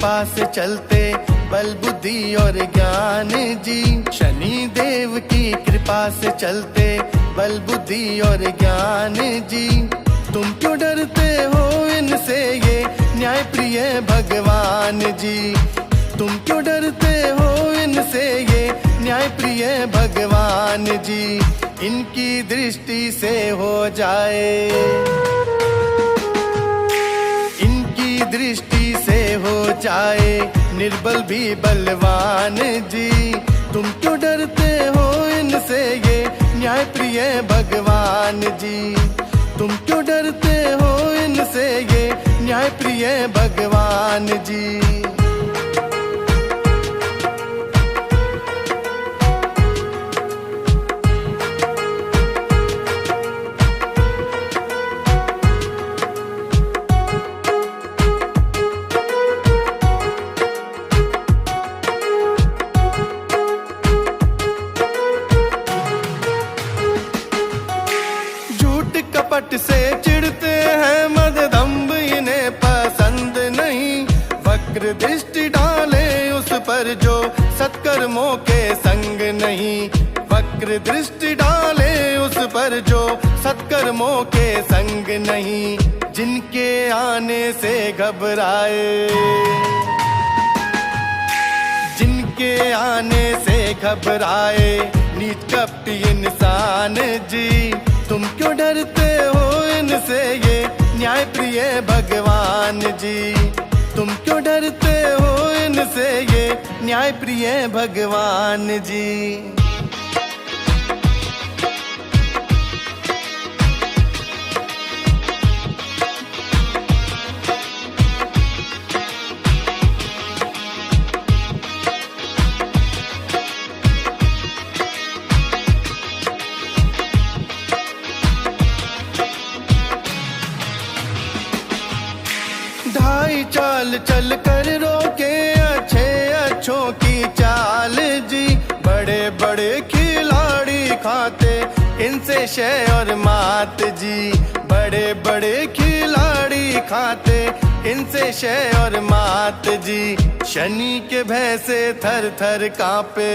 कृपा से चलते बल बुद्धि और ज्ञान जी। शनि देव की कृपा से चलते बल बुद्धि और ज्ञान जी। तुम क्यों डरते हो इनसे ये न्याय प्रिय भगवान जी। तुम क्यों डरते हो इनसे ये न्याय प्रिय भगवान जी। इनकी दृष्टि से हो जाए, इनकी दृष्टि से हो जाए निर्बल भी बलवान जी। तुम क्यों डरते हो इनसे ये न्याय प्रिय भगवान जी। तुम क्यों डरते हो इनसे ये न्याय प्रिय भगवान जी। कपट से चिढ़ते हैं मद दम्भ इन्हें पसंद नहीं। वक्र दृष्टि डाले उस पर जो सत्कर्मों के संग नहीं। वक्र दृष्टि डाले उस पर जो सत्कर्मों के संग नहीं। जिनके आने से घबराए, जिनके आने से घबराए नीच कपटी इंसान जी। तुम क्यों डरते हो इनसे ये न्याय प्रिय भगवान जी। तुम क्यों डरते हो इनसे ये न्याय प्रिय भगवान जी। ढाई चाल चल कर रोके अच्छे अच्छों की चाल जी। बड़े बड़े खिलाड़ी खाते इनसे शय और मात जी। बड़े बड़े खिलाड़ी खाते इनसे शय और मात जी। शनि के भय से थर थर कांपे,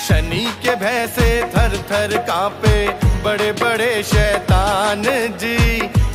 शनि के भय से थर थर कांपे बड़े बड़े शैतान जी।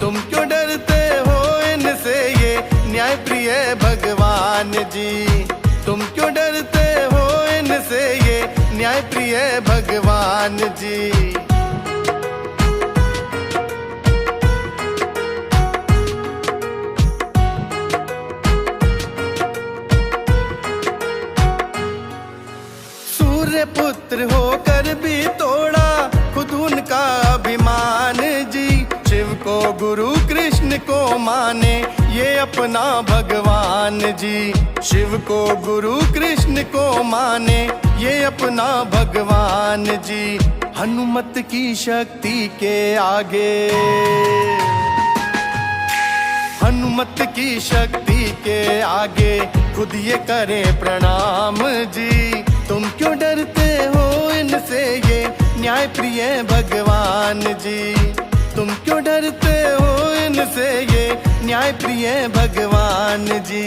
तुम क्यों डरते हो इनसे ये न्याय प्रिय भगवान जी। तुम क्यों डरते हो इनसे ये न्याय प्रिय भगवान जी। सूर्य पुत्र होकर भी तोड़ा खुद उनका अभिमान जी। शिव को गुरु कृष्ण को माने ये अपना भगवान जी। शिव को गुरु कृष्ण को माने ये अपना भगवान जी। हनुमत की शक्ति के आगे, हनुमत की शक्ति के आगे खुद ये करें प्रणाम जी। तुम क्यों डरते हो इनसे ये न्याय प्रिय भगवान जी। तुम क्यों डरते हो इनसे ये न्याय प्रिय भगवान जी।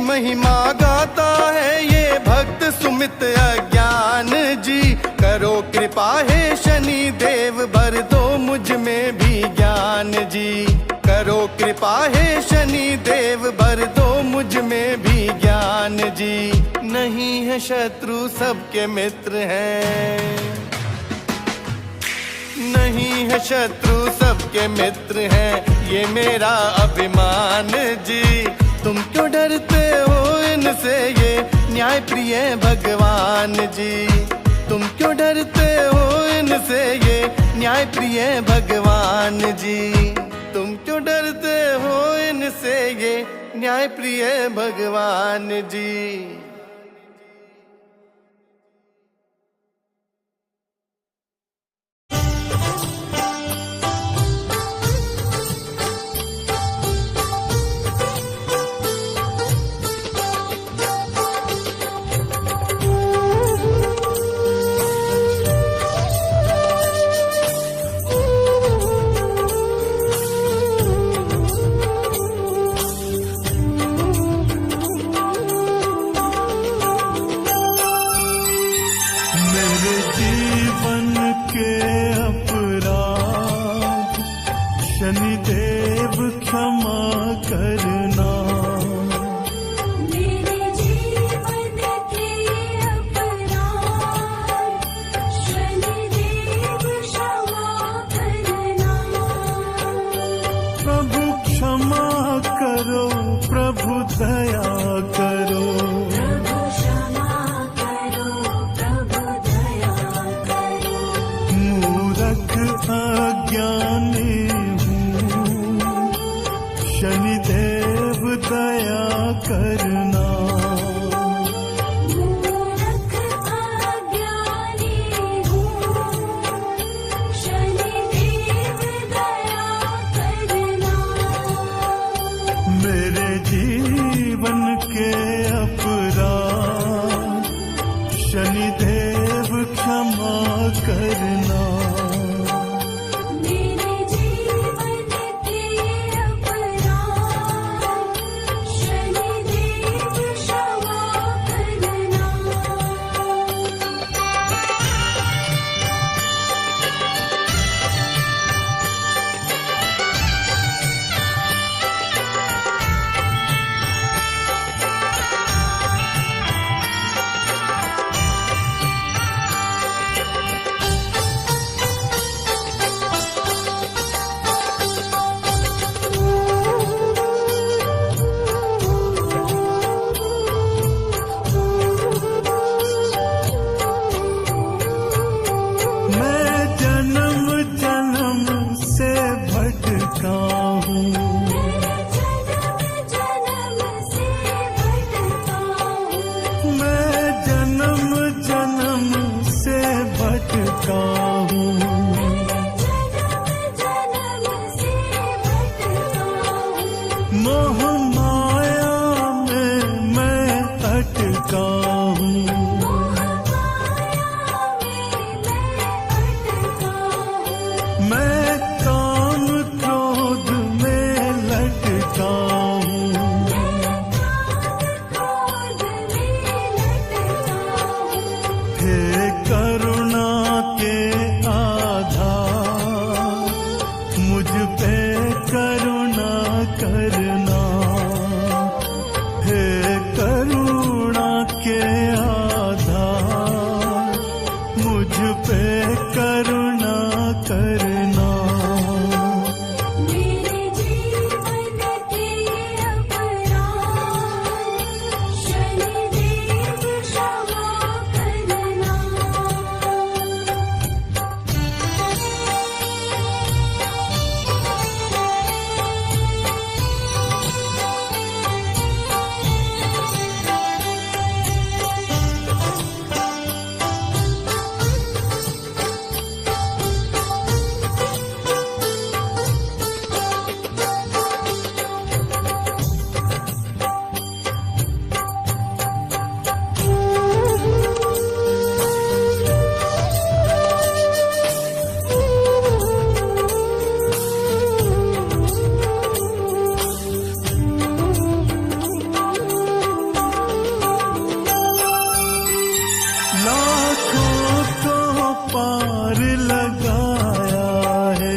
महिमा गाता है ये भक्त सुमित अज्ञान जी। करो कृपा है शनि देव भर दो मुझ में भी ज्ञान जी। करो कृपा है शनि देव भर दो मुझ में भी ज्ञान जी। नहीं है शत्रु सबके मित्र हैं, नहीं है शत्रु सबके मित्र हैं ये मेरा अभिमान जी। तुम क्यों डरते हो इनसे ये न्याय प्रिय भगवान जी। तुम क्यों डरते हो इनसे ये न्याय प्रिय भगवान जी। तुम क्यों डरते हो इनसे ये न्याय प्रिय भगवान जी। देव क्षमा करना। मेरे जीवन के अपराध शनिदेव क्षमा करना। प्रभु क्षमा करो, प्रभु दया करो। प्रभु क्षमा करो, प्रभु दया करो। मूर्ख अज्ञानी हूँ, शनिदेव दया करना। मूर्ख अज्ञानी हूँ, शनिदेव दया करना। मेरे जीवन के अपराध शनिदेव क्षमा करना। मेरे जीवन के अपराध शनिदेव क्षमा करना। मैं जन्म जन्म से भटका हूँ, जन्म से भटका हूँ। मैं जन्म जन्म से भटका हूँ। जन्म से भटका हूँ। मोह माया में मैं अटका हूँ। मैं काम क्रोध में लटका हूँ। हे करुणा के आधार, मुझ पे करुणा करना। हे करुणा के आधार, मुझ पे करुणा करना। मेरे जीवन के अपराध शनिदेव क्षमा करना। लाखों को पार लगाया है,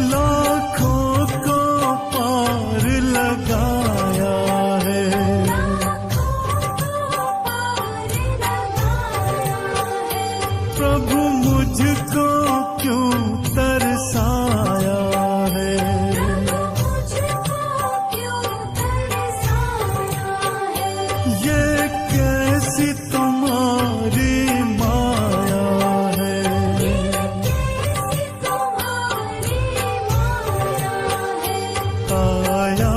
लाखों को पार लगाया है। प्रभु मुझको क्यों तरसाया है। ये कैसी तुम्हारी माया है। आया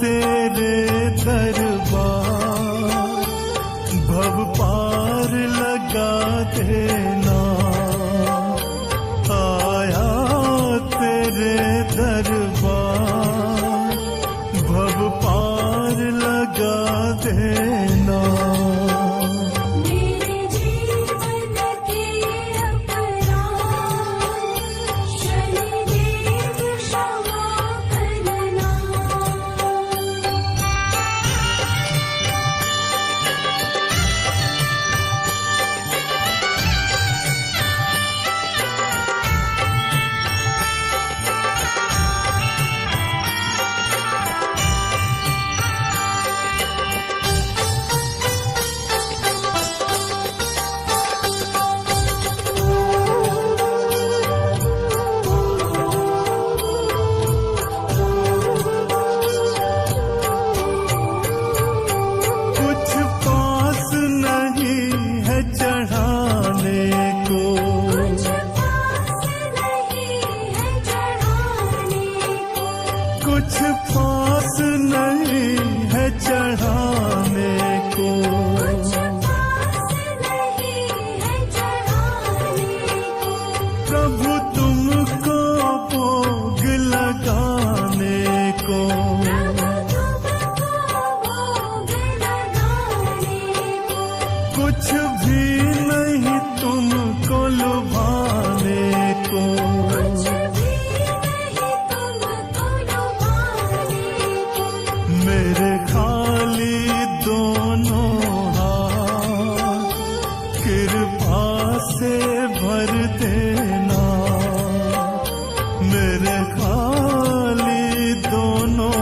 तेरे दरबार, भव पार लगा देना। प्रभु तुमको भोग लगाने को, कुछ भी नहीं तुमको लुभाने को। मेरे खाली दोनों हाथ कृपा से भर देना, मेरे खाली दोनों